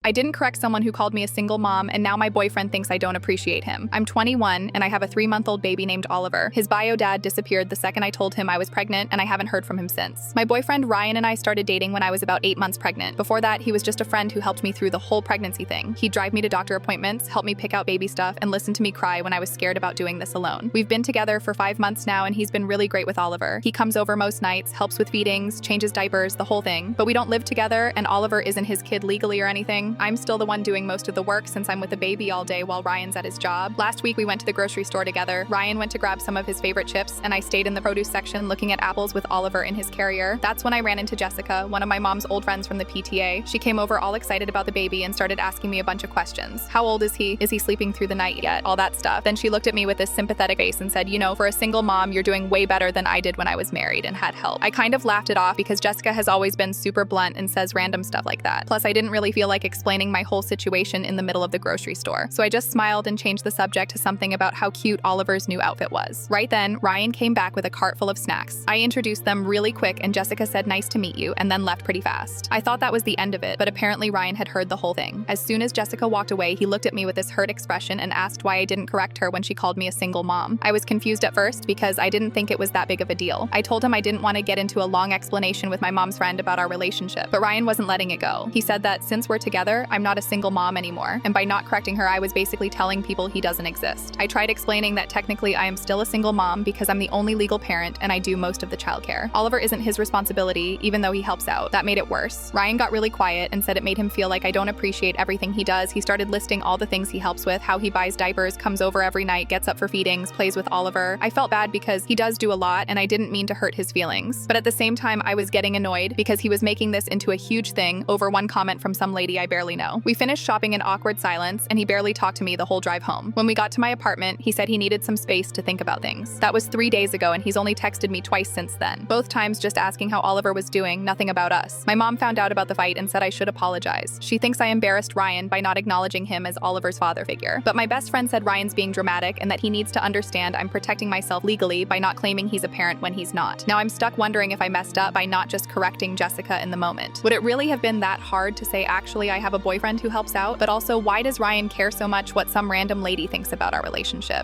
I didn't correct someone who called me a single mom, and now my boyfriend thinks I don't appreciate him. I'm 21, and I have a 3-month-old baby named Oliver. His bio dad disappeared the second I told him I was pregnant, and I haven't heard from him since. My boyfriend Ryan and I started dating when I was about 8 months pregnant. Before that, he was just a friend who helped me through the whole pregnancy thing. He'd drive me to doctor appointments, help me pick out baby stuff, and listen to me cry when I was scared about doing this alone. We've been together for 5 months now, and he's been really great with Oliver. He comes over most nights, helps with feedings, changes diapers, the whole thing. But we don't live together, and Oliver isn't his kid legally or anything. I'm still the one doing most of the work since I'm with the baby all day while Ryan's at his job. Last week we went to the grocery store together. Ryan went to grab some of his favorite chips, and I stayed in the produce section looking at apples with Oliver in his carrier. That's when I ran into Jessica, one of my mom's old friends from the PTA. She came over all excited about the baby and started asking me a bunch of questions. How old is he? Is he sleeping through the night yet? All that stuff. Then she looked at me with this sympathetic face and said, you know, for a single mom, you're doing way better than I did when I was married and had help. I kind of laughed it off because Jessica has always been super blunt and says random stuff like that. Plus, I didn't really feel like explaining my whole situation in the middle of the grocery store. So I just smiled and changed the subject to something about how cute Oliver's new outfit was. Right then, Ryan came back with a cart full of snacks. I introduced them really quick and Jessica said nice to meet you and then left pretty fast. I thought that was the end of it, but apparently Ryan had heard the whole thing. As soon as Jessica walked away, he looked at me with this hurt expression and asked why I didn't correct her when she called me a single mom. I was confused at first because I didn't think it was that big of a deal. I told him I didn't want to get into a long explanation with my mom's friend about our relationship, but Ryan wasn't letting it go. He said that since we're together, I'm not a single mom anymore, and by not correcting her, I was basically telling people he doesn't exist. I tried explaining that technically I am still a single mom because I'm the only legal parent and I do most of the childcare. Oliver isn't his responsibility, even though he helps out. That made it worse. Ryan got really quiet and said it made him feel like I don't appreciate everything he does. He started listing all the things he helps with, how he buys diapers, comes over every night, gets up for feedings, plays with Oliver. I felt bad because he does do a lot and I didn't mean to hurt his feelings. But at the same time, I was getting annoyed because he was making this into a huge thing over one comment from some lady I barely know. We finished shopping in awkward silence and he barely talked to me the whole drive home. When we got to my apartment, he said he needed some space to think about things. That was 3 days ago and he's only texted me twice since then. Both times just asking how Oliver was doing, nothing about us. My mom found out about the fight and said I should apologize. She thinks I embarrassed Ryan by not acknowledging him as Oliver's father figure. But my best friend said Ryan's being dramatic and that he needs to understand I'm protecting myself legally by not claiming he's a parent when he's not. Now I'm stuck wondering if I messed up by not just correcting Jessica in the moment. Would it really have been that hard to say actually I have a boyfriend who helps out? But also, why does Ryan care so much what some random lady thinks about our relationship?